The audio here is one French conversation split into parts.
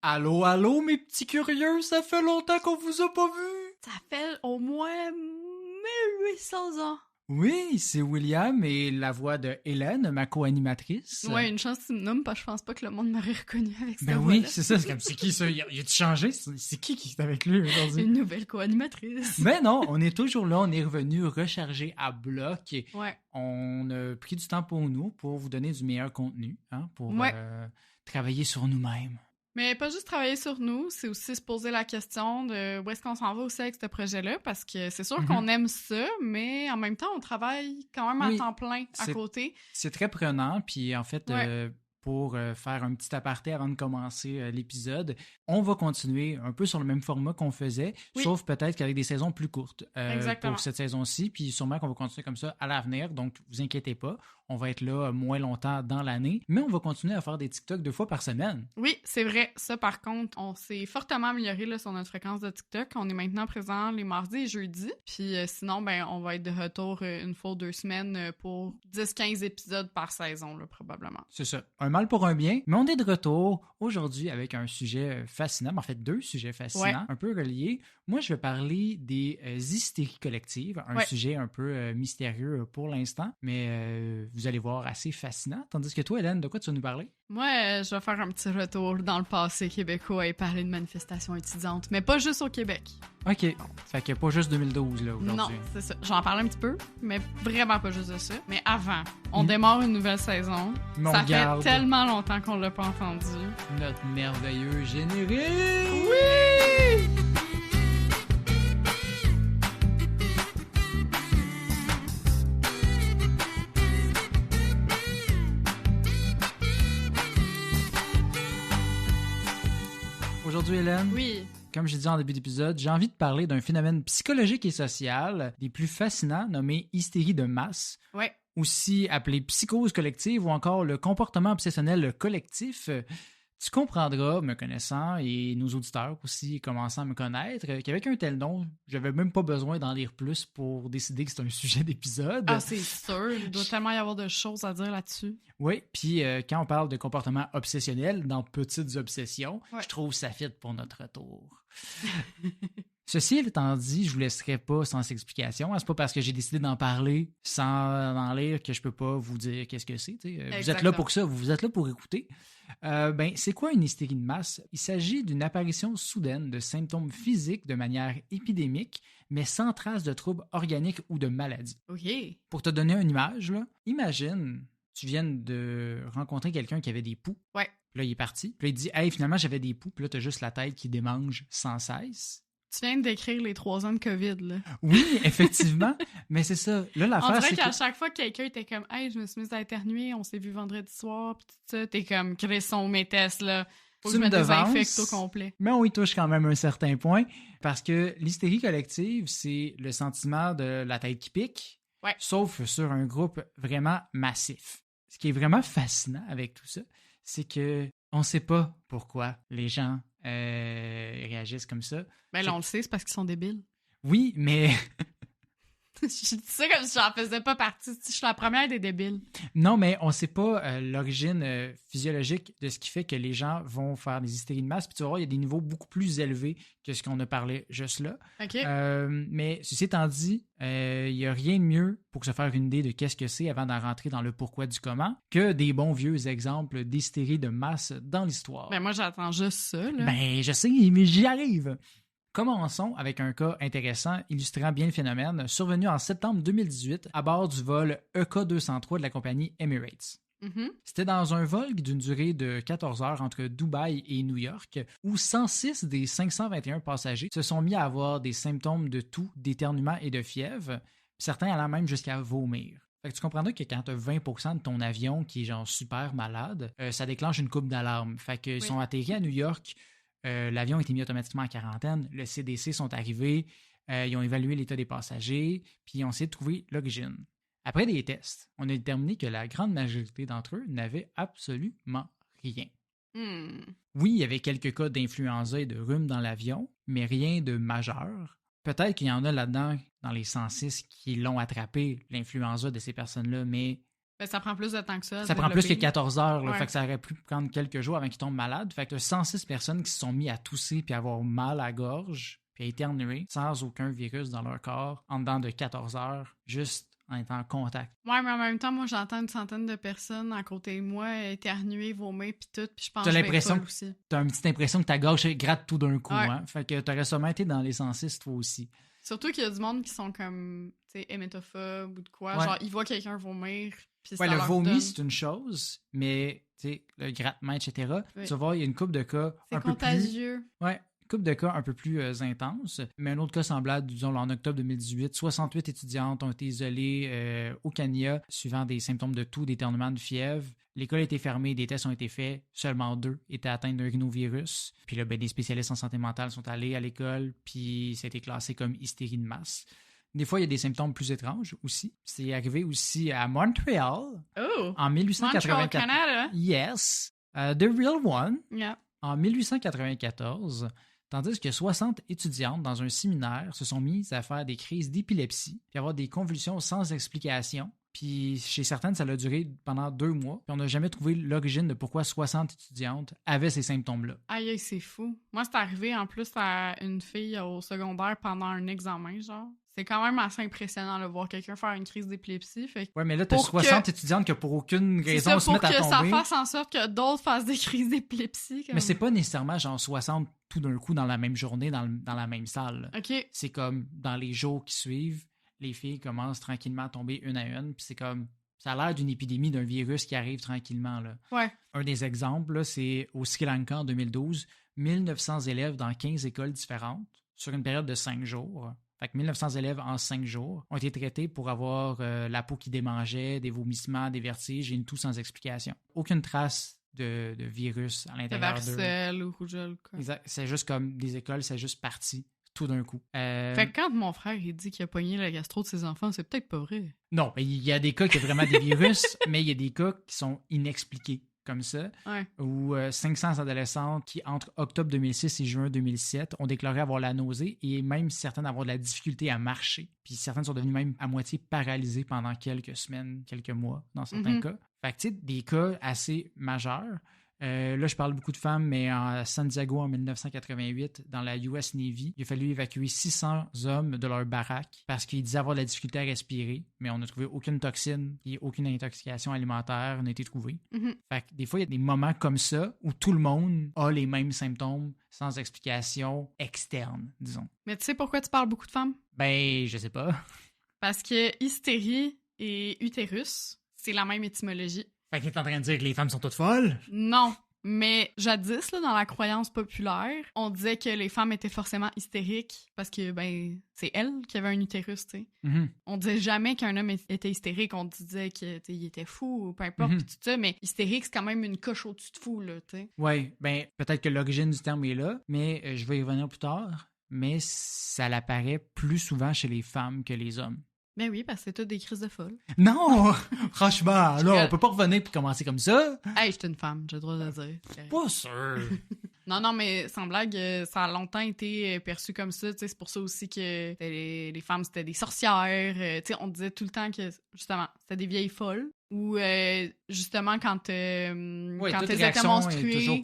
Allô, allô, mes petits curieux, ça fait longtemps qu'on vous a pas vus! Ça fait au moins 1800 ans. Oui, c'est William et la voix de Hélène, ma co-animatrice. Ouais, une chance que tu me nommes, parce que je pense pas que le monde m'aurait reconnu avec cette Ben voix-là. oui, c'est ça, c'est comme, c'est qui ça? Y a-tu changé? C'est qui est avec lui aujourd'hui? Une nouvelle co-animatrice. Ben non, on est toujours là, on est revenu recharger à bloc. Ouais. On a pris du temps pour nous, pour vous donner du meilleur contenu, hein, pour Ouais. travailler sur nous-mêmes. Mais pas juste travailler sur nous, c'est aussi se poser la question de où est-ce qu'on s'en va aussi avec ce projet-là, parce que c'est sûr qu'on aime ça, mais en même temps, on travaille quand même à temps plein à côté. C'est très prenant, puis en fait, Ouais. pour faire un petit aparté avant de commencer l'épisode, on va continuer un peu sur le même format qu'on faisait, sauf peut-être qu'avec des saisons plus courtes pour cette saison-ci, puis sûrement qu'on va continuer comme ça à l'avenir, donc vous inquiétez pas, on va être là moins longtemps dans l'année, mais on va continuer à faire des TikTok 2 fois par semaine. Oui, c'est vrai. Ça, par contre, on s'est fortement amélioré là, sur notre fréquence de TikTok. On est maintenant présent les mardis et jeudis. Puis sinon, ben, on va être de retour une fois ou 2 semaines pour 10-15 épisodes par saison, là, probablement. C'est ça. Un mal pour un bien, mais on est de retour aujourd'hui avec un sujet fascinant, en fait 2 sujets fascinants, un peu reliés. Moi, je vais parler des hystéries collectives, un sujet un peu mystérieux pour l'instant, mais vous allez voir assez fascinant. Tandis que toi, Hélène, de quoi tu vas nous parler? Moi, je vais faire un petit retour dans le passé québécois et parler de manifestations étudiantes, mais pas juste au Québec. OK. Fait que pas juste 2012, là, aujourd'hui. Non, c'est ça. J'en parle un petit peu, mais vraiment pas juste de ça. Mais avant, on démarre une nouvelle saison. Mais ça fait tellement longtemps qu'on l'a pas entendu. Notre merveilleux générique! Oui! Aujourd'hui, Hélène, oui. Comme j'ai dit en début d'épisode, j'ai envie de parler d'un phénomène psychologique et social des plus fascinants nommé hystérie de masse, aussi appelé psychose collective ou encore le comportement obsessionnel collectif. Tu comprendras, me connaissant, et nos auditeurs aussi commençant à me connaître, qu'avec un tel nom, j'avais même pas besoin d'en lire plus pour décider que c'est un sujet d'épisode. Ah, c'est sûr. Il doit tellement y avoir de choses à dire là-dessus. Oui, puis quand on parle de comportement obsessionnel dans Petites Obsessions, je trouve ça fit pour notre retour. Ceci étant dit, je vous laisserai pas sans explication. C'est pas parce que j'ai décidé d'en parler sans en lire que je peux pas vous dire qu'est-ce que c'est. Vous êtes là pour ça, vous êtes là pour écouter. C'est quoi une hystérie de masse? Il s'agit d'une apparition soudaine de symptômes physiques de manière épidémique, mais sans trace de troubles organiques ou de maladies. OK. Pour te donner une image, là, imagine, tu viens de rencontrer quelqu'un qui avait des poux. Ouais. Puis là, il est parti. Puis là, il dit « Hey, finalement, j'avais des poux. » Puis là, t'as juste la tête qui démange sans cesse. Tu viens de décrire les 3 ans de COVID, là. Oui, effectivement. Mais c'est ça. Là, l'affaire, on dirait qu'à chaque fois que quelqu'un était comme « Hey, je me suis mise à éternuer, on s'est vu vendredi soir, pis tout ça », t'es comme « Cresson, mes tests, là. Faut que je me désinfecte au complet. » Mais on y touche quand même un certain point, parce que l'hystérie collective, c'est le sentiment de la tête qui pique, sauf sur un groupe vraiment massif. Ce qui est vraiment fascinant avec tout ça, c'est que on sait pas pourquoi les gens réagissent comme ça. Ben là, on le sait, c'est parce qu'ils sont débiles. Oui, mais... Je dis ça comme si j'en faisais pas partie. Je suis la première des débiles. Non, mais on sait pas l'origine physiologique de ce qui fait que les gens vont faire des hystéries de masse. Puis tu vas voir, il y a des niveaux beaucoup plus élevés que ce qu'on a parlé juste là. OK. Mais ceci étant dit, il n'y a rien de mieux pour se faire une idée de qu'est-ce que c'est avant d'en rentrer dans le pourquoi du comment que des bons vieux exemples d'hystérie de masse dans l'histoire. Ben moi, j'attends juste ça, là. Ben, je sais, mais j'y arrive. Commençons avec un cas intéressant illustrant bien le phénomène, survenu en septembre 2018 à bord du vol EK203 de la compagnie Emirates. C'était dans un vol d'une durée de 14 heures entre Dubaï et New York, où 106 des 521 passagers se sont mis à avoir des symptômes de toux, d'éternuement et de fièvre, certains allant même jusqu'à vomir. Fait que tu comprendras que quand tu as 20% de ton avion qui est genre super malade, ça déclenche une coupe d'alarme. Fait qu'ils sont atterris à New York. L'avion a été mis automatiquement en quarantaine. Le CDC sont arrivés, ils ont évalué l'état des passagers, puis ils ont essayé de trouver l'origine. Après des tests, on a déterminé que la grande majorité d'entre eux n'avaient absolument rien. Oui, il y avait quelques cas d'influenza et de rhume dans l'avion, mais rien de majeur. Peut-être qu'il y en a là-dedans, dans les 106, qui l'ont attrapé, l'influenza de ces personnes-là, mais Ben, ça prend plus de temps que ça. Ça prend plus que 14 heures. Là, ouais. Fait que ça aurait pu prendre quelques jours avant qu'ils tombent malades. Fait que t'as 106 personnes qui se sont mis à tousser puis à avoir mal à la gorge puis à éternuer sans aucun virus dans leur corps en dedans de 14 heures, juste en étant en contact. Ouais, mais en même temps, moi, j'entends une centaine de personnes à côté de moi éternuer, vomir puis tout, puis je pense T'as que je vais l'impression être folle aussi. T'as une petite impression que ta gorge gratte tout d'un coup. Ouais. Hein? Fait que t'aurais sûrement été dans les 106 toi aussi. Surtout qu'il y a du monde qui sont comme, tu sais, hémétophobes ou de quoi. Ouais. Genre, ils voient quelqu'un vomir, puis Ouais, ça le leur vomi, donne... c'est une chose, mais le grattement, etc. Oui. Tu vas voir, il y a une couple de cas C'est un peu plus... contagieux. Ouais, une couple de cas un peu plus intenses. Mais un autre cas semblable, disons, en octobre 2018, 68 étudiantes ont été isolées au Kenya suivant des symptômes de toux, d'éternuement, de fièvre. L'école a été fermée, des tests ont été faits, seulement 2 étaient atteints d'un rhinovirus. Puis là, des spécialistes en santé mentale sont allés à l'école, puis ça a été classé comme hystérie de masse. Des fois, il y a des symptômes plus étranges aussi. C'est arrivé aussi à Montréal Oh! en 1894. Montreal, Canada. Yes, the real one. Yeah. En 1894, tandis que 60 étudiantes dans un séminaire se sont mises à faire des crises d'épilepsie puis avoir des convulsions sans explication. Puis chez certaines, ça a duré pendant 2 mois. Puis on n'a jamais trouvé l'origine de pourquoi 60 étudiantes avaient ces symptômes-là. Aïe, c'est fou. Moi, c'est arrivé en plus à une fille au secondaire pendant un examen, genre. C'est quand même assez impressionnant de voir quelqu'un faire une crise d'épilepsie. Fait que Ouais, mais là, t'as 60 étudiantes qui, pour aucune raison, ça, se mettent à tomber. pour que ça fasse en sorte que d'autres fassent des crises d'épilepsie. Comme... Mais c'est pas nécessairement genre 60 tout d'un coup dans la même journée, dans la même salle. OK. C'est comme dans les jours qui suivent, les filles commencent tranquillement à tomber une à une, puis c'est comme... Ça a l'air d'une épidémie, d'un virus qui arrive tranquillement. Là. Ouais. Un des exemples, là, c'est au Sri Lanka en 2012, 1900 élèves dans 15 écoles différentes sur une période de 5 jours. Fait que 1900 élèves en 5 jours ont été traités pour avoir la peau qui démangeait, des vomissements, des vertiges et une toux sans explication. Aucune trace de virus à l'intérieur d'eux. Varicelle ou rougeole, quoi. Exact. C'est juste comme des écoles, c'est juste parti tout d'un coup. Fait que quand mon frère il dit qu'il a pogné la gastro de ses enfants, c'est peut-être pas vrai. Non, il y a des cas qui ont vraiment des virus, mais il y a des cas qui sont inexpliqués comme ça, Ouais. où 500 adolescentes qui, entre octobre 2006 et juin 2007, ont déclaré avoir la nausée et même certaines avoir de la difficulté à marcher. Puis certaines sont devenues même à moitié paralysées pendant quelques semaines, quelques mois, dans certains cas. Fait que, tu sais, des cas assez majeurs. Là, je parle beaucoup de femmes, mais à San Diego, en 1988, dans la US Navy, il a fallu évacuer 600 hommes de leur baraque parce qu'ils disaient avoir de la difficulté à respirer, mais on n'a trouvé aucune toxine et aucune intoxication alimentaire n'a été trouvée. Fait que des fois, il y a des moments comme ça où tout le monde a les mêmes symptômes sans explication externe, disons. Mais tu sais pourquoi tu parles beaucoup de femmes? Ben, je sais pas. Parce que hystérie et utérus, c'est la même étymologie. Fait que t'es en train de dire que les femmes sont toutes folles? Non, mais jadis, là, dans la croyance populaire, on disait que les femmes étaient forcément hystériques parce que, ben, c'est elles qui avaient un utérus, tu sais. Mm-hmm. On disait jamais qu'un homme était hystérique, on disait qu'il était fou ou peu importe, tout ça, mais hystérique, c'est quand même une coche au-dessus de fou, là, tu sais. Ouais, ben, peut-être que l'origine du terme est là, mais je vais y revenir plus tard, mais ça l'apparaît plus souvent chez les femmes que les hommes. Ben oui, parce que c'est toutes des crises de folle. Non! Franchement, là, on peut pas revenir puis commencer comme ça. Hey, j'étais une femme, j'ai le droit de le dire. Pas sûr. Non, mais sans blague, ça a longtemps été perçu comme ça. C'est pour ça aussi que les femmes, c'était des sorcières. On disait tout le temps que, justement, c'était des vieilles folles. Ou, justement, quand elles étaient menstruées,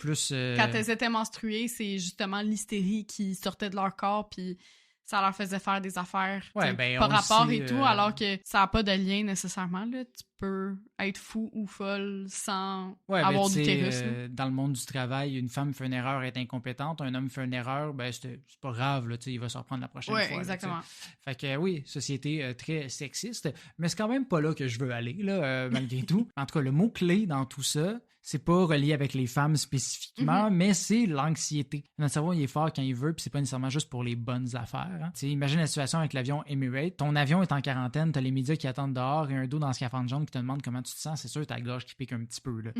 quand elles étaient menstruées, c'est justement l'hystérie qui sortait de leur corps, puis ça leur faisait faire des affaires par rapport et tout, alors que ça n'a pas de lien nécessairement. Là. Tu peux être fou ou folle sans avoir d'utérus. Dans le monde du travail, une femme fait une erreur, elle est incompétente. Un homme fait une erreur, ben c'est pas grave, là, il va se reprendre la prochaine fois. Oui, exactement. Fait que oui, société très sexiste, mais c'est quand même pas là que je veux aller, là, malgré tout. En tout cas, le mot-clé dans tout ça, c'est pas relié avec les femmes spécifiquement, mais c'est l'anxiété. Notre cerveau, il est fort quand il veut, puis c'est pas nécessairement juste pour les bonnes affaires. Hein. Imagine la situation avec l'avion Emirates. Ton avion est en quarantaine, t'as les médias qui attendent dehors et un dos dans le scaphandre jaune qui te demande comment tu te sens. C'est sûr, t'as la gorge qui pique un petit peu. Là.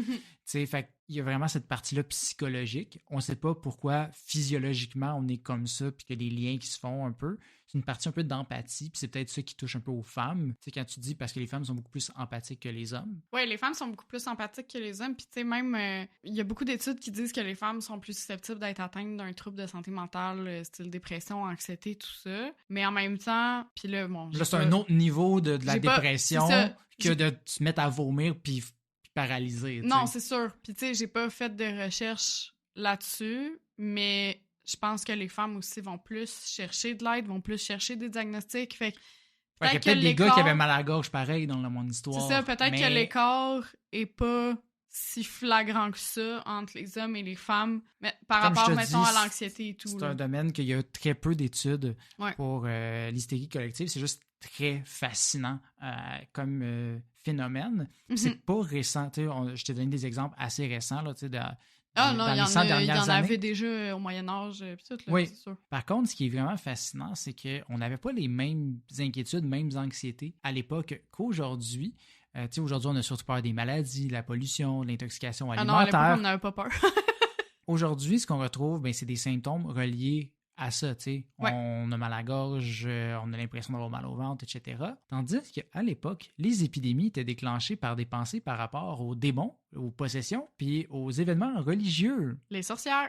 Fait qu'il y a vraiment cette partie-là psychologique. On sait pas pourquoi physiologiquement on est comme ça, puis qu'il y a des liens qui se font un peu. c'est une partie un peu d'empathie, puis c'est peut-être ça qui touche un peu aux femmes. Tu sais, quand tu dis parce que les femmes sont beaucoup plus empathiques que les hommes. Oui, les femmes sont beaucoup plus empathiques que les hommes, puis tu sais, même, il y a beaucoup d'études qui disent que les femmes sont plus susceptibles d'être atteintes d'un trouble de santé mentale, style dépression, anxiété, tout ça. Mais en même temps, puis là, bon... Là, c'est un autre niveau de la dépression que de se mettre à vomir puis paralyser. Non, c'est sûr. Puis tu sais, j'ai pas fait de recherche là-dessus, mais je pense que les femmes aussi vont plus chercher de l'aide, vont plus chercher des diagnostics. Fait que il y a peut-être des gars qui avaient mal à la gorge pareil dans mon histoire. C'est ça, peut-être que l'écart est pas si flagrant que ça entre les hommes et les femmes, mais par rapport, mettons, à l'anxiété et tout. C'est un domaine qu'il y a très peu d'études pour l'hystérie collective. C'est juste très fascinant comme phénomène. C'est pas récent. Je t'ai donné des exemples assez récents là, non, il y en avait déjà au Moyen-Âge, tout, là, oui. C'est sûr. Par contre, ce qui est vraiment fascinant, c'est qu'on n'avait pas les mêmes inquiétudes, mêmes anxiétés à l'époque qu'aujourd'hui. Aujourd'hui, on a surtout peur des maladies, de la pollution, de l'intoxication alimentaire. Non, à l'époque, on n'avait pas peur. Aujourd'hui, ce qu'on retrouve, c'est des symptômes reliés à ça. Ouais. On a mal à la gorge, on a l'impression d'avoir mal au ventre, etc. Tandis qu'à l'époque, les épidémies étaient déclenchées par des pensées par rapport aux démons, aux possessions, puis aux événements religieux. Les sorcières.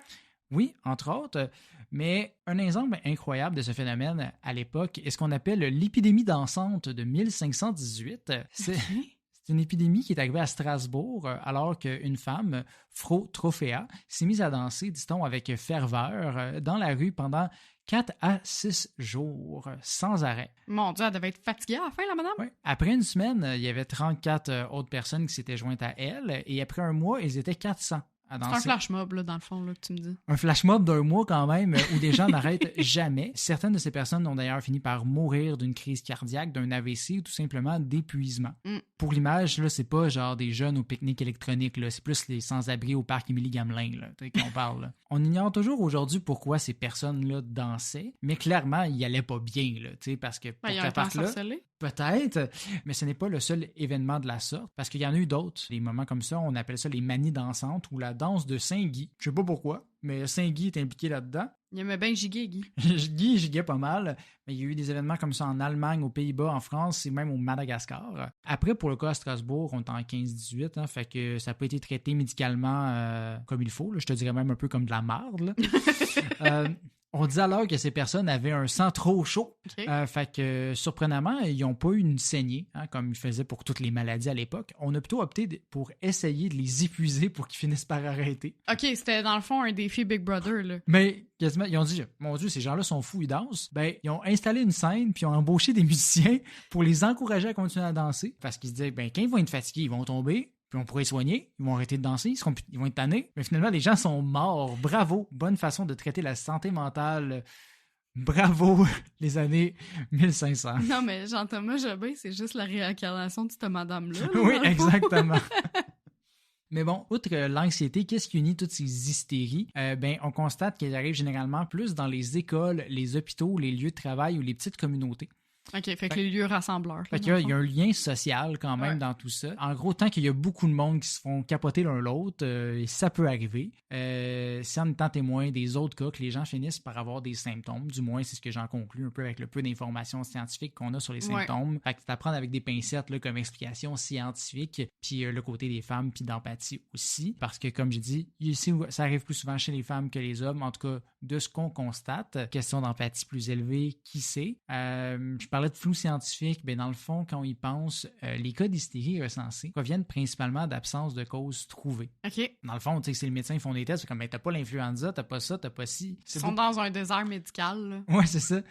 Oui, entre autres. Mais un exemple incroyable de ce phénomène à l'époque est ce qu'on appelle l'épidémie dansante de 1518. C'est une épidémie qui est arrivée à Strasbourg alors qu'une femme, Frau Trophéa, s'est mise à danser, dit-on, avec ferveur dans la rue pendant 4 à 6 jours, sans arrêt. Mon Dieu, elle devait être fatiguée à la fin, la madame? Oui. Après une semaine, il y avait 34 autres personnes qui s'étaient jointes à elle, et après un mois, ils étaient 400. C'est un flash mob, là, dans le fond, là, que tu me dis. Un flash mob d'un mois, quand même, où des gens n'arrêtent jamais. Certaines de ces personnes ont d'ailleurs fini par mourir d'une crise cardiaque, d'un AVC ou tout simplement d'épuisement. Pour l'image, là, c'est pas genre des jeunes au pique-nique électronique, là. C'est plus les sans-abri au parc Émilie-Gamelin, là, qu'on parle. Là. On ignore toujours aujourd'hui pourquoi ces personnes-là dansaient, mais clairement, ils allaient pas bien, là, parce que pour cette part-là, peut-être, mais ce n'est pas le seul événement de la sorte, parce qu'il y en a eu d'autres. Des moments comme ça, on appelle ça les manies dansantes ou la danse de Saint-Guy. Je sais pas pourquoi, mais Saint-Guy est impliqué là-dedans. Il aimait bien giguer, Guy. Guy giguait pas mal, mais il y a eu des événements comme ça en Allemagne, aux Pays-Bas, en France et même au Madagascar. Après, pour le cas à Strasbourg, on est en 15-18, fait que ça n'a pas été traité médicalement comme il faut. Là. Je te dirais même un peu comme de la marde. On dit alors que ces personnes avaient un sang trop chaud. Okay. Fait que, surprenamment, ils n'ont pas eu une saignée, comme ils faisaient pour toutes les maladies à l'époque. On a plutôt opté pour essayer de les épuiser pour qu'ils finissent par arrêter. OK, c'était dans le fond un défi Big Brother, là. Mais quasiment, ils ont dit, mon Dieu, ces gens-là sont fous, ils dansent. Ben, ils ont installé une scène, puis ils ont embauché des musiciens pour les encourager à continuer à danser. Parce qu'ils se disaient, quand ils vont être fatigués, ils vont tomber. Puis on pourrait les soigner, ils vont arrêter de danser, ils vont être tannés. Mais finalement, les gens sont morts. Bravo, bonne façon de traiter la santé mentale. Bravo, les années 1500. Non, mais Jean-Thomas Jobin, c'est juste la réincarnation de cette madame-là. Oui, exactement. Mais bon, outre l'anxiété, qu'est-ce qui unit toutes ces hystéries? On constate qu'elles arrivent généralement plus dans les écoles, les hôpitaux, les lieux de travail ou les petites communautés. OK, fait que les lieux rassembleurs. Fait qu'il y a un lien social quand même dans tout ça. En gros, tant qu'il y a beaucoup de monde qui se font capoter l'un l'autre, ça peut arriver. C'est en étant témoin des autres cas que les gens finissent par avoir des symptômes. Du moins, c'est ce que j'en conclus un peu avec le peu d'informations scientifiques qu'on a sur les symptômes. Fait que c'est à prendre avec des pincettes là, comme explication scientifique, puis le côté des femmes, puis d'empathie aussi. Parce que, comme j'ai dit, ici, ça arrive plus souvent chez les femmes que les hommes. En tout cas, de ce qu'on constate. Question d'empathie plus élevée, qui sait? Je parlais de flou scientifique, dans le fond, quand on y pense, les cas d'hystérie recensés proviennent principalement d'absence de cause trouvée. OK. Dans le fond, tu sais, si les médecins font des tests, c'est comme, t'as pas l'influenza, t'as pas ça, t'as pas ci. Ils sont dans un désert médical. Oui, c'est ça.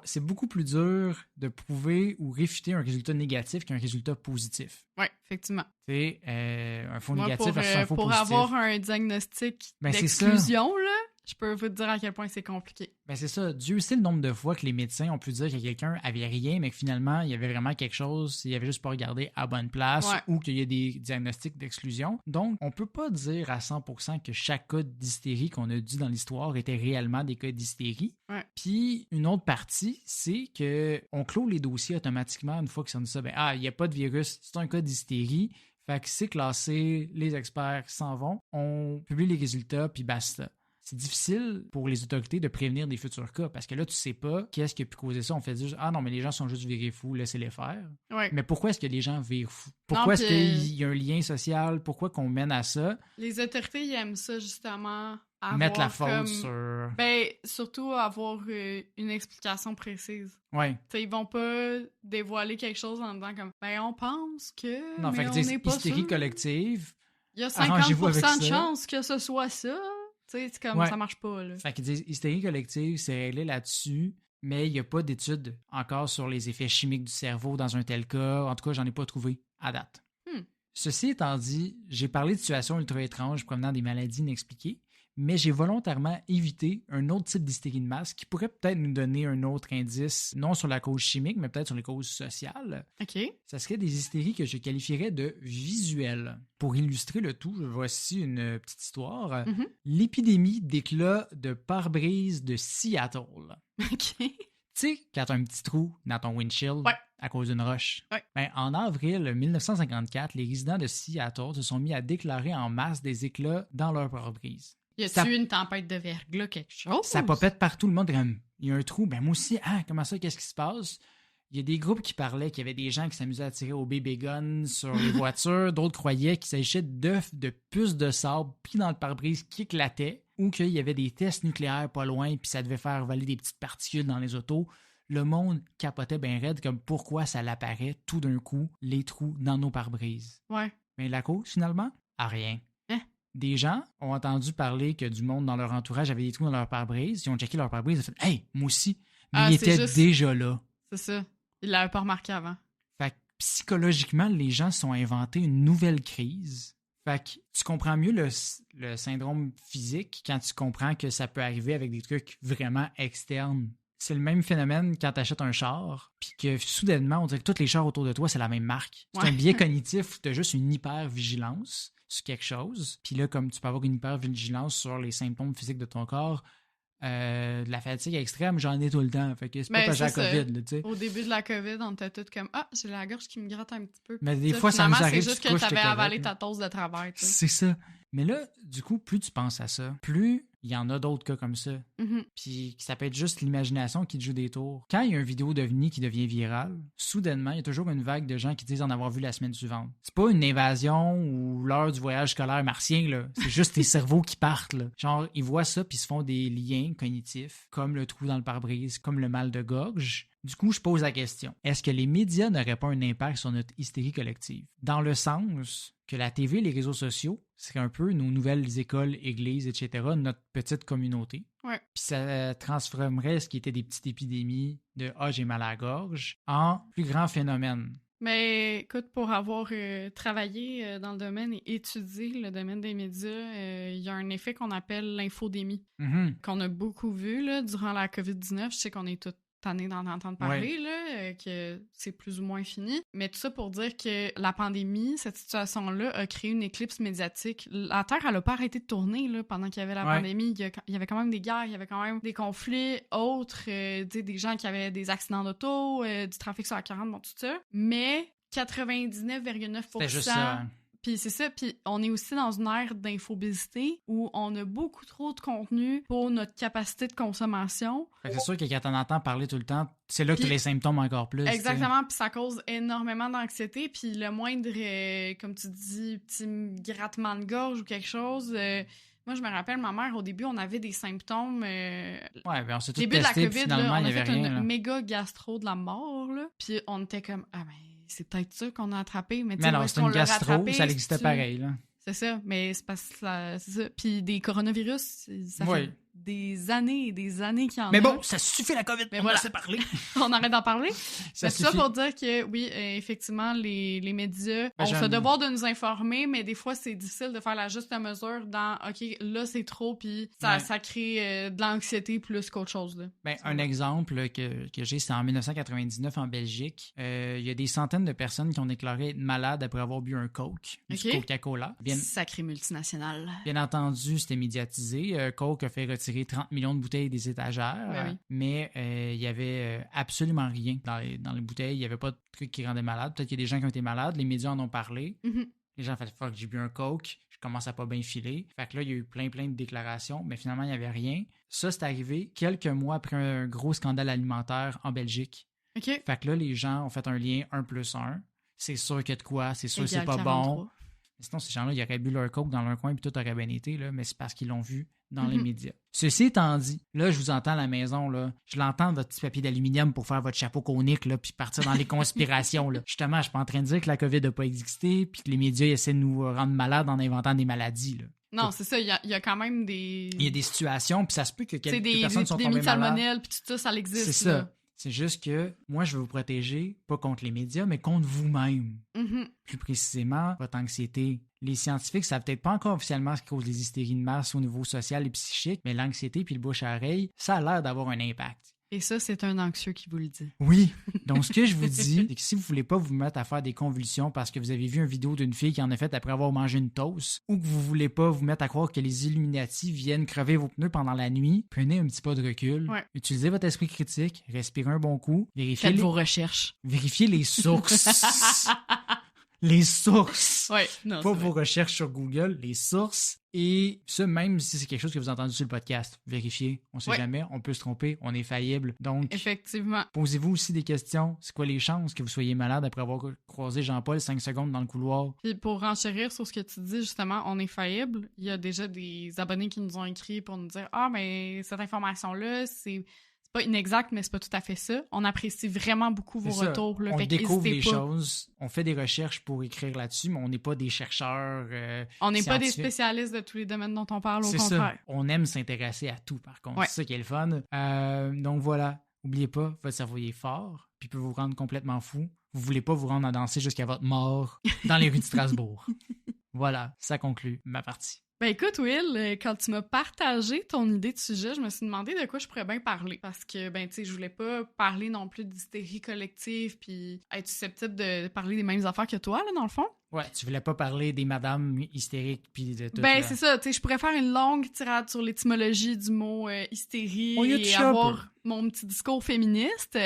C'est beaucoup plus dur de prouver ou réfuter un résultat négatif qu'un résultat positif. Oui, effectivement. Tu sais, un faux négatif versus un faux pour positif. Pour avoir un diagnostic d'exclusion, là, je peux vous dire à quel point c'est compliqué. C'est ça. Dieu sait le nombre de fois que les médecins ont pu dire que quelqu'un avait rien, mais que finalement, il y avait vraiment quelque chose, il avait juste pas regardé à bonne place ou qu'il y a des diagnostics d'exclusion. Donc, on peut pas dire à 100% que chaque cas d'hystérie qu'on a dit dans l'histoire était réellement des cas d'hystérie. Ouais. Puis, une autre partie, c'est qu'on clôt les dossiers automatiquement une fois que ça nous dit ça. Il n'y a pas de virus, c'est un cas d'hystérie. Fait que c'est classé, les experts s'en vont, on publie les résultats, puis basta. c'est difficile pour les autorités de prévenir des futurs cas parce que là, tu sais pas qu'est-ce qui a pu causer ça. On fait dire, ah non, mais les gens sont juste virés fous, laissez-les faire. Ouais. Mais pourquoi est-ce que les gens virent fous? Pourquoi est-ce qu'il y a un lien social? Pourquoi qu'on mène à ça? Les autorités, ils aiment ça, justement. Mettre la faute sur... Ben, surtout avoir une explication précise. Ouais. T'sais, ils vont pas dévoiler quelque chose en disant comme, ben, on pense que, non, mais fait on que n'est pas hystérie sûr. collective. Il y a 50% de chance que ce soit ça. Tu sais, c'est comme, ça marche pas, là. Fait qu'ils disent, hystérie collective, c'est réglé là-dessus, mais il n'y a pas d'études encore sur les effets chimiques du cerveau dans un tel cas. En tout cas, j'en ai pas trouvé à date. Ceci étant dit, j'ai parlé de situations ultra étranges provenant des maladies inexpliquées, mais j'ai volontairement évité un autre type d'hystérie de masse qui pourrait peut-être nous donner un autre indice, non sur la cause chimique, mais peut-être sur les causes sociales. OK. Ça serait des hystéries que je qualifierais de visuelles. Pour illustrer le tout, voici une petite histoire. L'épidémie d'éclat de pare-brise de Seattle. OK. Tu sais, quand tu as un petit trou dans ton windshield à cause d'une roche. Ben, en avril 1954, les résidents de Seattle se sont mis à déclarer en masse des éclats dans leur pare-brise. Y a-tu une tempête de verglas, quelque chose? Ça popette partout, le monde comme, il y a un trou, ben moi aussi, comment ça, qu'est-ce qui se passe? Il y a des groupes qui parlaient qu'il y avait des gens qui s'amusaient à tirer au baby gun sur les voitures, d'autres croyaient qu'il s'agissait d'œufs de puces de sable pris dans le pare-brise qui éclataient, ou qu'il y avait des tests nucléaires pas loin, puis ça devait faire voler des petites particules dans les autos. Le monde capotait bien raide comme pourquoi ça l'apparaît tout d'un coup, les trous dans nos pare-brises. Ouais. Mais la cause, finalement, à rien. Des gens ont entendu parler que du monde dans leur entourage avait des trous dans leur pare-brise. Ils ont checké leur pare-brise et fait « Hey, moi aussi! » Mais il était déjà là. C'est ça. Ils l'avaient pas remarqué avant. Fait que psychologiquement, les gens se sont inventés une nouvelle crise. Fait que tu comprends mieux le syndrome physique quand tu comprends que ça peut arriver avec des trucs vraiment externes. C'est le même phénomène quand tu achètes un char, puis que soudainement, on dirait que tous les chars autour de toi, c'est la même marque. C'est un biais cognitif où tu as juste une hyper-vigilance sur quelque chose. Puis là, comme tu peux avoir une hyper-vigilance sur les symptômes physiques de ton corps, de la fatigue extrême, j'en ai tout le temps. Fait que c'est pas parce que j'ai la COVID. Là, tu sais. Au début de la COVID, on était tous comme « Ah, j'ai la gorge qui me gratte un petit peu. » Mais des fois, ça nous arrive. C'est juste que t'avais avalé ta toast de travers. T'sais. C'est ça. Mais là, du coup, plus tu penses à ça, plus il y en a d'autres cas comme ça. Puis ça peut être juste l'imagination qui te joue des tours. Quand il y a une vidéo d'OVNI qui devient virale, soudainement, il y a toujours une vague de gens qui disent en avoir vu la semaine suivante. C'est pas une invasion ou l'heure du voyage scolaire martien, là. C'est juste tes cerveaux qui partent, là. Genre, ils voient ça puis ils se font des liens cognitifs, comme le trou dans le pare-brise, comme le mal de gorge. Du coup, je pose la question. Est-ce que les médias n'auraient pas un impact sur notre hystérie collective? Dans le sens que la TV et les réseaux sociaux, c'est un peu nos nouvelles écoles, églises, etc., notre petite communauté. Ouais. Puis ça transformerait ce qui était des petites épidémies de « Ah, j'ai mal à la gorge » en plus grand phénomène. Mais écoute, pour avoir travaillé dans le domaine et étudié le domaine des médias, il y a un effet qu'on appelle l'infodémie, qu'on a beaucoup vu là, durant la COVID-19. Je sais qu'on est tous tannés d'en entendre parler, là, que c'est plus ou moins fini. Mais tout ça pour dire que la pandémie, cette situation-là, a créé une éclipse médiatique. La Terre, elle n'a pas arrêté de tourner là, pendant qu'il y avait la pandémie. Il y avait quand même des guerres, il y avait quand même des conflits autres, des gens qui avaient des accidents d'auto, du trafic sur la 40, bon, tout ça. Mais 99,9%... C'était juste ça. Puis c'est ça, puis on est aussi dans une ère d'infobésité où on a beaucoup trop de contenu pour notre capacité de consommation. Fait que c'est sûr que quand t'en entends parler tout le temps, c'est là que t'as les symptômes encore plus. Exactement, puis ça cause énormément d'anxiété, puis le moindre, comme tu dis, petit grattement de gorge ou quelque chose... Moi, je me rappelle, ma mère, au début, on avait des symptômes... ben on s'est tous début testé, de la COVID, finalement, là, il on y a avait fait rien. une méga gastro de la mort, là. Puis on était comme, ah ben, c'est peut-être ça qu'on a attrapé. Mais non, c'est une gastro, ça existait pareil, là. C'est ça, mais c'est parce que c'est ça. Puis des coronavirus, ça fait des années et des années qu'il y en a. Mais bon, ça suffit la COVID, mais on voilà. en sait parler. On arrête d'en parler. Ça c'est ça pour dire que, oui, effectivement, les médias ont ce devoir de nous informer, mais des fois, c'est difficile de faire la juste mesure dans, OK, là, c'est trop, puis ça crée de l'anxiété plus qu'autre chose. Là. Ben, un exemple que j'ai, c'est en 1999 en Belgique. Il y a des centaines de personnes qui ont déclaré être malades après avoir bu un Coke, du Coca-Cola. Sacré multinational. Bien entendu, c'était médiatisé. Coke a fait retirer 30 millions de bouteilles des étagères, mais il y avait absolument rien dans les bouteilles. Il n'y avait pas de truc qui rendait malade. Peut-être qu'il y a des gens qui ont été malades. Les médias en ont parlé. Les gens ont fait « Fuck, j'ai bu un Coke. » je commence à pas bien filer. Fait que là, il y a eu plein de déclarations, mais finalement, il n'y avait rien. Ça, c'est arrivé quelques mois après un gros scandale alimentaire en Belgique. OK. Fait que là, les gens ont fait un lien 1+1. C'est sûr qu'il y a de quoi, c'est sûr que c'est pas 43. bon. Mais sinon, ces gens-là, ils auraient bu leur coke dans leur coin puis tout aurait bien été, là, mais c'est parce qu'ils l'ont vu dans les médias. Ceci étant dit, là, je vous entends à la maison, là, je l'entends, votre petit papier d'aluminium pour faire votre chapeau conique, là, puis partir dans les conspirations. Là. Justement, je suis pas en train de dire que la COVID n'a pas existé puis que les médias essaient de nous rendre malades en inventant des maladies. Là. Non, c'est ça, il y a quand même des... Il y a des situations, puis ça se peut que quelques personnes sont tombées malades. Des épidémies de salmonelle, puis tout ça, ça existe. C'est ça. Là. C'est juste que moi, je veux vous protéger, pas contre les médias, mais contre vous-même. Mm-hmm. Plus précisément, votre anxiété. Les scientifiques savent peut-être pas encore officiellement ce qui cause les hystéries de masse au niveau social et psychique, mais l'anxiété puis le bouche à oreille, ça a l'air d'avoir un impact. Et ça, c'est un anxieux qui vous le dit. Oui. Donc, ce que je vous dis, c'est que si vous voulez pas vous mettre à faire des convulsions parce que vous avez vu une vidéo d'une fille qui en a fait après avoir mangé une toast, ou que vous voulez pas vous mettre à croire que les Illuminati viennent crever vos pneus pendant la nuit, prenez un petit pas de recul. Ouais. Utilisez votre esprit critique, respirez un bon coup, vérifiez Faites vos recherches. Vérifiez les sources. Les sources. Ouais, non, pas vos recherches sur Google, les sources. Et ça, même si c'est quelque chose que vous avez entendu sur le podcast, vérifiez. On sait jamais, on peut se tromper, on est faillible. Donc, effectivement. Posez-vous aussi des questions. C'est quoi les chances que vous soyez malade après avoir croisé Jean-Paul 5 secondes dans le couloir? Puis pour renchérir sur ce que tu dis, justement, on est faillible. Il y a déjà des abonnés qui nous ont écrit pour nous dire « Ah, mais cette information-là, c'est pas inexact, mais c'est pas tout à fait ça. » On apprécie vraiment beaucoup vos retours. Là, on fait découvre les pas. choses, on fait des recherches pour écrire là-dessus, mais on n'est pas des chercheurs on n'est pas des spécialistes de tous les domaines dont on parle, au contraire. Ça. On aime s'intéresser à tout, par contre. Ouais. C'est ça qui est le fun. Donc voilà, n'oubliez pas, votre cerveau est fort, puis peut vous rendre complètement fou. Vous voulez pas vous rendre à danser jusqu'à votre mort dans les rues de Strasbourg. Voilà, ça conclut ma partie. Ben écoute, Will, quand tu m'as partagé ton idée de sujet, je me suis demandé de quoi je pourrais bien parler. Parce que, ben, tu sais, je voulais pas parler non plus d'hystérie collective puis être susceptible de parler des mêmes affaires que toi, là, dans le fond. Ouais, tu voulais pas parler des madames hystériques puis de tout. Ben, c'est ça, tu sais, je pourrais faire une longue tirade sur l'étymologie du mot hystérie et avoir mon petit discours féministe.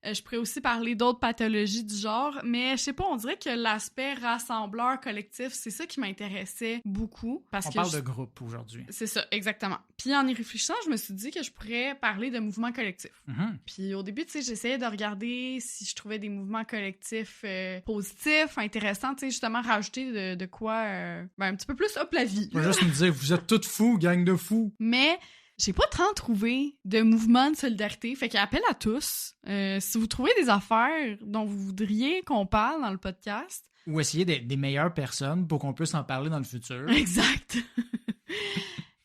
Je pourrais aussi parler d'autres pathologies du genre, mais je sais pas, on dirait que l'aspect rassembleur collectif, c'est ça qui m'intéressait beaucoup. Parce on parle de groupe aujourd'hui. C'est ça, exactement. Puis en y réfléchissant, je me suis dit que je pourrais parler de mouvements collectifs. Mm-hmm. Puis au début, tu sais, j'essayais de regarder si je trouvais des mouvements collectifs positifs, intéressants, tu sais, justement rajouter de quoi un petit peu plus hop la vie. Je vais juste me dire, vous êtes toutes fous, gang de fous. Mais j'ai pas tant trouvé de mouvement de solidarité, fait qu'appel à tous. Si vous trouvez des affaires dont vous voudriez qu'on parle dans le podcast. Ou essayer des meilleures personnes pour qu'on puisse en parler dans le futur. Exact.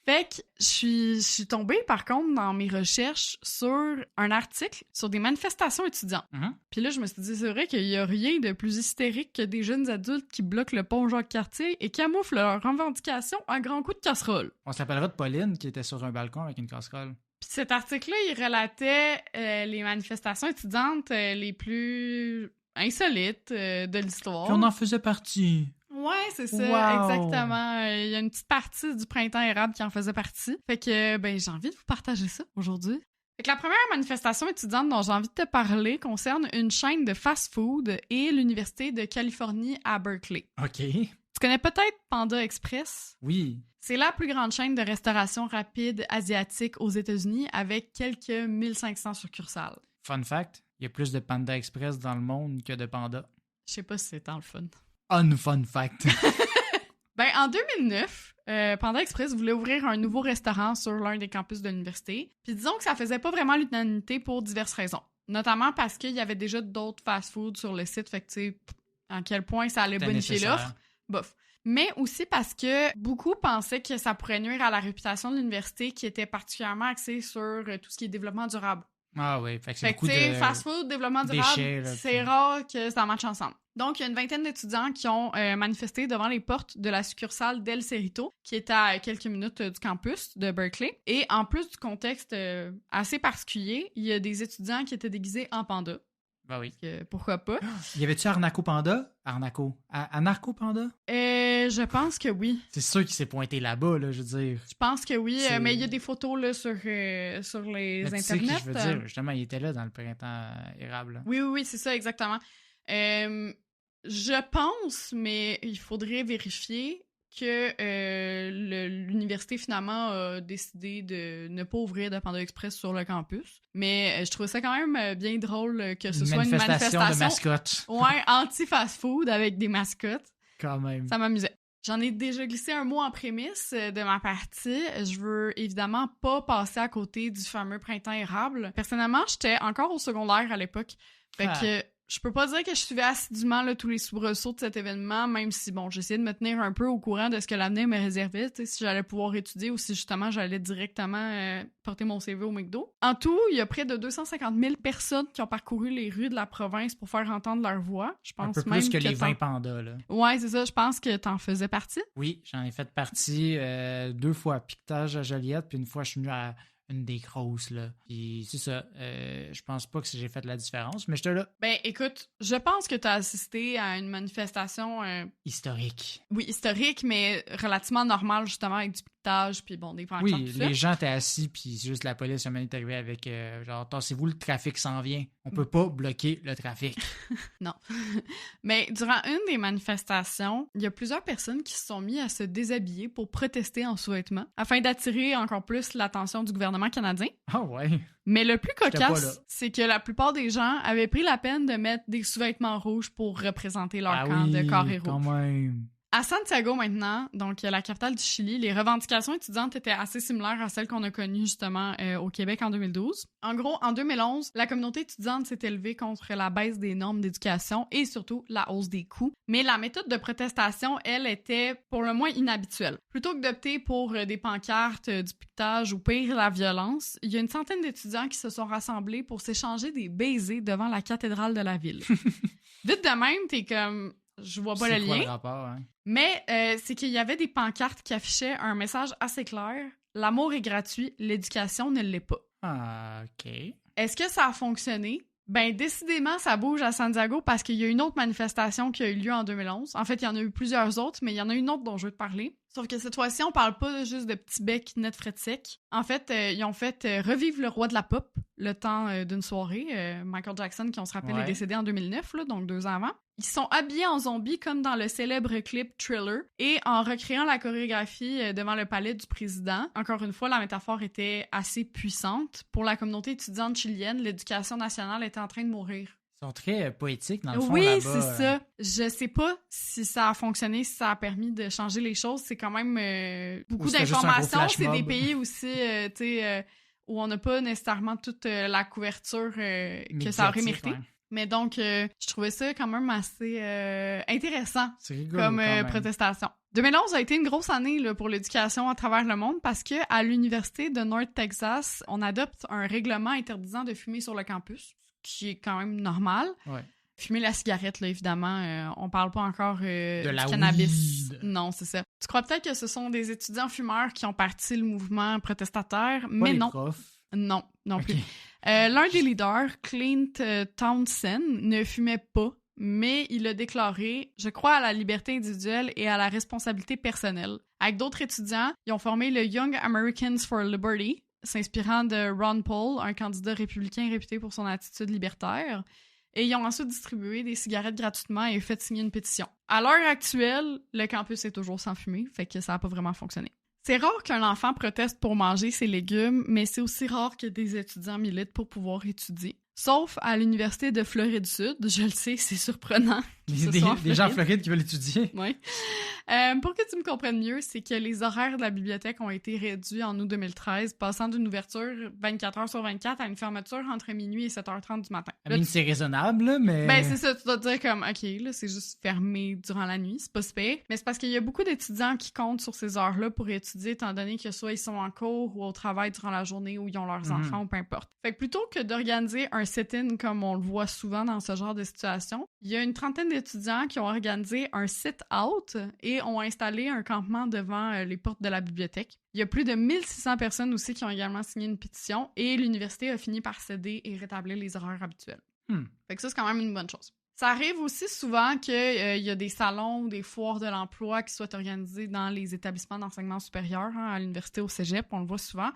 Fait que je suis tombée, par contre, dans mes recherches sur un article sur des manifestations étudiantes. Mm-hmm. Puis là, je me suis dit, c'est vrai qu'il y a rien de plus hystérique que des jeunes adultes qui bloquent le pont Jacques-Cartier et camouflent leurs revendications à grands coups de casserole. On s'appellera de Pauline qui était sur un balcon avec une casserole. Puis cet article-là, il relatait les manifestations étudiantes les plus insolites de l'histoire. Puis on en faisait partie. Ouais, c'est ça, wow. Exactement. Il y a une petite partie du printemps érable qui en faisait partie. Fait que, ben, j'ai envie de vous partager ça aujourd'hui. Fait que la première manifestation étudiante dont j'ai envie de te parler concerne une chaîne de fast-food et l'Université de Californie à Berkeley. OK. Tu connais peut-être Panda Express? Oui. C'est la plus grande chaîne de restauration rapide asiatique aux États-Unis avec quelques 1500 succursales. Fun fact, il y a plus de Panda Express dans le monde que de Panda. Je sais pas si c'est tant le fun. Unfun fact. Ben, en 2009, Panda Express voulait ouvrir un nouveau restaurant sur l'un des campus de l'université. Puis disons que ça faisait pas vraiment l'unanimité pour diverses raisons. Notamment parce qu'il y avait déjà d'autres fast-foods sur le site, fait que tu sais, à quel point ça allait bonifier l'offre. Bof. Mais aussi parce que beaucoup pensaient que ça pourrait nuire à la réputation de l'université qui était particulièrement axée sur tout ce qui est développement durable. Ah oui, fait que c'est fait beaucoup que, de fast-food, développement durable, déchets, là, c'est rare que ça marche ensemble. Donc, il y a une vingtaine d'étudiants qui ont manifesté devant les portes de la succursale d'El Cerrito, qui est à quelques minutes du campus de Berkeley. Et en plus du contexte assez particulier, il y a des étudiants qui étaient déguisés en panda. Ben oui. Pourquoi pas? Y avait-tu Arnaco Panda? Anarco Panda? Je pense que oui. C'est sûr qu'il s'est pointé là-bas, là, je veux dire. Je pense que oui, mais il y a des photos là, sur les mais internets. Tu sais que je veux dire, justement, il était là dans le printemps érable. Là. Oui, c'est ça, exactement. Je pense, mais il faudrait vérifier, que l'université finalement a décidé de ne pas ouvrir de Panda Express sur le campus. Mais je trouvais ça quand même bien drôle que ce soit une manifestation de mascottes. Ouais, anti-fast-food avec des mascottes. Quand même. Ça m'amusait. J'en ai déjà glissé un mot en prémisse de ma partie. Je veux évidemment pas passer à côté du fameux printemps érable. Personnellement, j'étais encore au secondaire à l'époque. Fait que je peux pas dire que je suivais assidûment là, tous les soubresauts de cet événement, même si, bon, j'essayais de me tenir un peu au courant de ce que l'avenir me réservait, si j'allais pouvoir étudier ou si, justement, j'allais directement porter mon CV au McDo. En tout, il y a près de 250 000 personnes qui ont parcouru les rues de la province pour faire entendre leur voix. Je pense un peu même plus que les 20 pandas, là. Ouais, c'est ça. Je pense que t'en faisais partie. Oui, j'en ai fait partie 2 fois. Piquetage à Joliette, puis une fois, je suis venu à une des grosses, là. Puis c'est ça. Je pense pas que j'ai fait la différence, mais j'étais là. Ben, écoute, je pense que t'as assisté à une manifestation... historique. Oui, historique, mais relativement normale, justement, avec du piquetage, puis bon, des pancartes. Oui, les gens étaient assis, puis c'est juste la police est arrivée avec genre, tassez-vous, le trafic s'en vient. On peut pas bloquer le trafic. Non. Mais durant une des manifestations, il y a plusieurs personnes qui se sont mis à se déshabiller pour protester en sous-vêtements, afin d'attirer encore plus l'attention du gouvernement canadien. Ah ouais? Mais le plus cocasse, c'est que la plupart des gens avaient pris la peine de mettre des sous-vêtements rouges pour représenter leur camp de corps héros. Quand même. À Santiago, maintenant, donc la capitale du Chili, les revendications étudiantes étaient assez similaires à celles qu'on a connues justement au Québec en 2012. En gros, en 2011, la communauté étudiante s'est élevée contre la baisse des normes d'éducation et surtout la hausse des coûts. Mais la méthode de protestation, elle, était pour le moins inhabituelle. Plutôt que d'opter pour des pancartes, du piquetage ou pire, la violence, il y a une centaine d'étudiants qui se sont rassemblés pour s'échanger des baisers devant la cathédrale de la ville. Vite de même, t'es comme... Je vois pas le lien. C'est quoi le rapport, hein? Mais c'est qu'il y avait des pancartes qui affichaient un message assez clair. L'amour est gratuit, l'éducation ne l'est pas. Ah, OK. Est-ce que ça a fonctionné? Ben, décidément, ça bouge à Santiago parce qu'il y a une autre manifestation qui a eu lieu en 2011. En fait, il y en a eu plusieurs autres, mais il y en a une autre dont je veux te parler. Sauf que cette fois-ci, on parle pas juste de petits becs net frais de sec. En fait, ils ont fait revivre le roi de la pop le temps d'une soirée. Michael Jackson, qui on se rappelle est décédé en 2009, là, donc 2 ans avant. Ils sont habillés en zombies comme dans le célèbre clip Thriller et en recréant la chorégraphie devant le palais du président. Encore une fois, la métaphore était assez puissante. Pour la communauté étudiante chilienne, l'éducation nationale était en train de mourir. Ils sont très poétiques dans le fond oui, là-bas. Oui, c'est ça. Je sais pas si ça a fonctionné, si ça a permis de changer les choses. C'est quand même beaucoup d'informations. C'est des pays aussi, tu sais, où on n'a pas nécessairement toute la couverture que ça aurait mérité. Ouais. Mais donc, je trouvais ça quand même assez intéressant comme protestation. 2011 a été une grosse année là, pour l'éducation à travers le monde parce que à l'université de North Texas, on adopte un règlement interdisant de fumer sur le campus, qui est quand même normal. Ouais. Fumer la cigarette, là, évidemment. On parle pas encore de la du cannabis. Weed. Non, c'est ça. Tu crois peut-être que ce sont des étudiants fumeurs qui ont parti le mouvement protestataire, pas mais les non. Profs. Non, non plus. L'un des leaders, Clint Townsend, ne fumait pas, mais il a déclaré « Je crois à la liberté individuelle et à la responsabilité personnelle ». Avec d'autres étudiants, ils ont formé le Young Americans for Liberty, s'inspirant de Ron Paul, un candidat républicain réputé pour son attitude libertaire. Et ils ont ensuite distribué des cigarettes gratuitement et fait signer une pétition. À l'heure actuelle, le campus est toujours sans fumée, fait que ça n'a pas vraiment fonctionné. C'est rare qu'un enfant proteste pour manger ses légumes, mais c'est aussi rare que des étudiants militent pour pouvoir étudier. Sauf à l'Université de Floride-Sud, je le sais, c'est surprenant. Des gens en Floride qui veulent étudier. Oui. Pour que tu me comprennes mieux, c'est que les horaires de la bibliothèque ont été réduits en août 2013, passant d'une ouverture 24 heures sur 24 à une fermeture entre minuit et 7h30 du matin. Là, c'est raisonnable, mais... Ben, c'est ça, tu dois te dire comme, OK, là, c'est juste fermé durant la nuit, c'est pas super. Mais c'est parce qu'il y a beaucoup d'étudiants qui comptent sur ces heures-là pour étudier, étant donné que soit ils sont en cours ou au travail durant la journée ou ils ont leurs enfants ou peu importe. Fait que plutôt que d'organiser un sit-in comme on le voit souvent dans ce genre de situation, il y a une trentaine d'étudiants qui ont organisé un sit-out et ont installé un campement devant les portes de la bibliothèque. Il y a plus de 1600 personnes aussi qui ont également signé une pétition et l'université a fini par céder et rétablir les horaires habituels. Fait que ça, c'est quand même une bonne chose. Ça arrive aussi souvent qu'il y a des salons ou des foires de l'emploi qui soient organisés dans les établissements d'enseignement supérieur, à l'université, au cégep, on le voit souvent.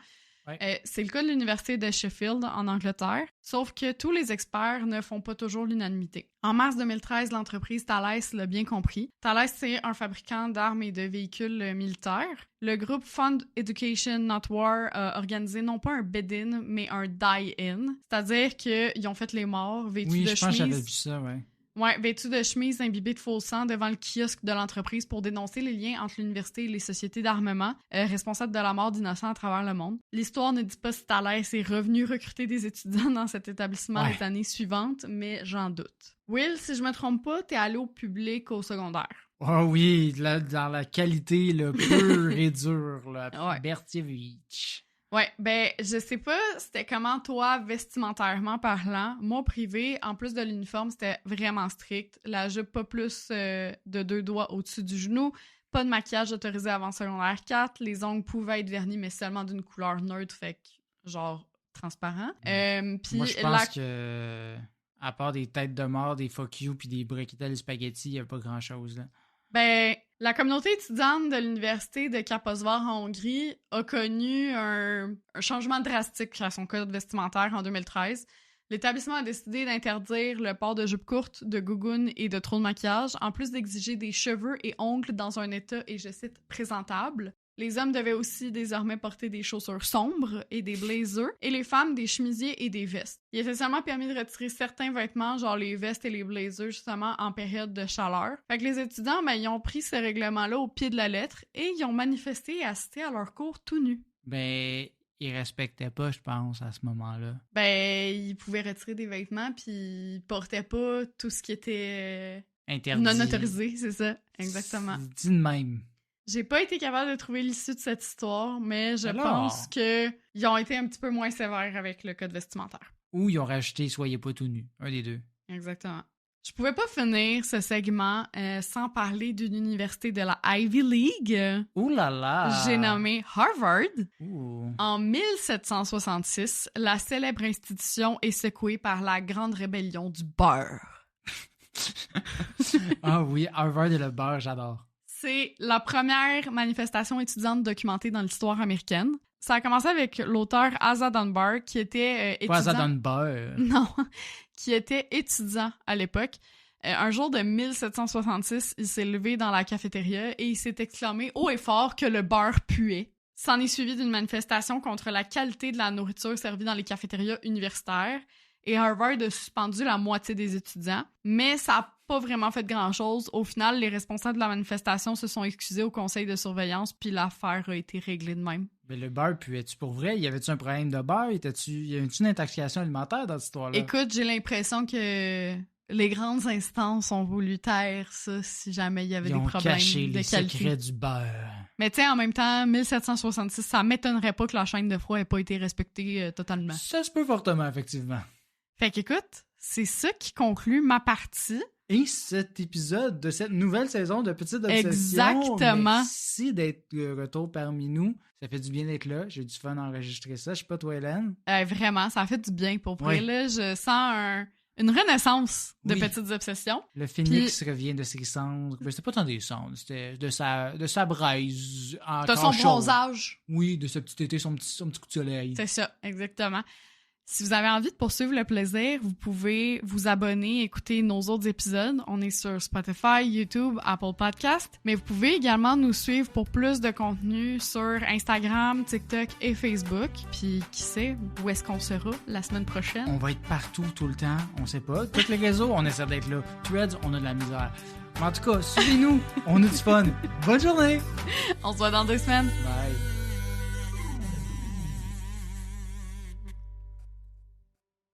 Ouais. C'est le cas de l'Université de Sheffield en Angleterre, sauf que tous les experts ne font pas toujours l'unanimité. En mars 2013, l'entreprise Thales l'a bien compris. Thales, c'est un fabricant d'armes et de véhicules militaires. Le groupe Fund Education Not War a organisé non pas un bed-in, mais un die-in, c'est-à-dire qu'ils ont fait les morts vêtus de chemise. Oui, je pense que j'avais vu ça, ouais. Ouais, vêtus de chemise imbibés de faux sang devant le kiosque de l'entreprise pour dénoncer les liens entre l'université et les sociétés d'armement responsables de la mort d'innocents à travers le monde. L'histoire ne dit pas si Thales est revenu recruter des étudiants dans cet établissement les années suivantes, mais j'en doute. Will, si je me trompe pas, t'es allé au public au secondaire. Oh oui, là, dans la qualité le pure et dure, là, Ouais. Bertievich. Ouais, ben, je sais pas c'était comment toi, vestimentairement parlant. Moi, privé, en plus de l'uniforme, c'était vraiment strict. La jupe pas plus de 2 doigts au-dessus du genou. Pas de maquillage autorisé avant secondaire 4. Les ongles pouvaient être vernis, mais seulement d'une couleur neutre, fait que, genre, transparent. Puis Moi, je pense que, à part des têtes de mort, des fuck you puis des briquettes de spaghetti, il n'y a pas grand-chose, là. Ben, la communauté étudiante de l'université de Kaposvár en Hongrie a connu un changement drastique à son code vestimentaire en 2013. L'établissement a décidé d'interdire le port de jupes courtes, de gougounes et de trop de maquillage, en plus d'exiger des cheveux et ongles dans un état, et je cite, présentable. Les hommes devaient aussi désormais porter des chaussures sombres et des blazers, et les femmes des chemisiers et des vestes. Il était seulement permis de retirer certains vêtements, genre les vestes et les blazers, justement, en période de chaleur. Fait que les étudiants, ben, ils ont pris ce règlement-là au pied de la lettre, et ils ont manifesté et assisté à leurs cours tout nus. Ben, ils respectaient pas, je pense, à ce moment-là. Ben, ils pouvaient retirer des vêtements, puis ils portaient pas tout ce qui était Interdit. non autorisé, c'est ça, exactement. Dit de même. J'ai pas été capable de trouver l'issue de cette histoire, mais je Alors? pense qu'ils ont été un petit peu moins sévères avec le code vestimentaire. Ou ils ont rajouté « Soyez pas tout nus », un des deux. Exactement. Je pouvais pas finir ce segment sans parler d'une université de la Ivy League. Ouh là là! J'ai nommé Harvard. Ouh. En 1766, la célèbre institution est secouée par la grande rébellion du beurre. Ah oui, Harvard et le beurre, j'adore. C'est la première manifestation étudiante documentée dans l'histoire américaine. Ça a commencé avec l'auteur Asa Dunbar, qui était étudiant... Pas Asa Dunbar. Non, qui était étudiant à l'époque. Un jour de 1766, il s'est levé dans la cafétéria et il s'est exclamé haut et fort que le beurre puait. S'en est suivi d'une manifestation contre la qualité de la nourriture servie dans les cafétérias universitaires. Et Harvard a suspendu la moitié des étudiants, mais ça n'a pas vraiment fait grand-chose. Au final, les responsables de la manifestation se sont excusés au conseil de surveillance, puis l'affaire a été réglée de même. Mais le beurre puait-tu pour vrai? Y avait-tu un problème de beurre? Y avait-tu une intoxication alimentaire dans cette histoire-là? Écoute, j'ai l'impression que les grandes instances ont voulu taire ça si jamais il y avait des problèmes caché de les qualité. secrets du beurre. Mais tu sais, en même temps, 1766, ça m'étonnerait pas que la chaîne de froid ait pas été respectée totalement. Ça se peut fortement, effectivement. Fait qu'écoute, c'est ça qui conclut ma partie. Et cet épisode de cette nouvelle saison de Petites Obsessions. Exactement. Merci d'être de retour parmi nous. Ça fait du bien d'être là. J'ai eu du fun à enregistrer ça. Je sais pas toi, Hélène. Vraiment, ça fait du bien pour vrai. Ouais. Là, je sens une renaissance de Oui. Petites Obsessions. Le phénix revient de ses cendres. Ben, c'était pas tant des cendres, c'était de sa braise. De son bronzage. Oui, de ce petit été, son petit coup de soleil. C'est ça, exactement. Si vous avez envie de poursuivre le plaisir, vous pouvez vous abonner, écouter nos autres épisodes. On est sur Spotify, YouTube, Apple Podcast. Mais vous pouvez également nous suivre pour plus de contenu sur Instagram, TikTok et Facebook. Puis qui sait où est-ce qu'on sera la semaine prochaine? On va être partout tout le temps, on sait pas. Tous les réseaux, on essaie d'être là. Threads, on a de la misère. Mais en tout cas, suivez-nous, on a du fun. Bonne journée! On se voit dans 2 semaines. Bye.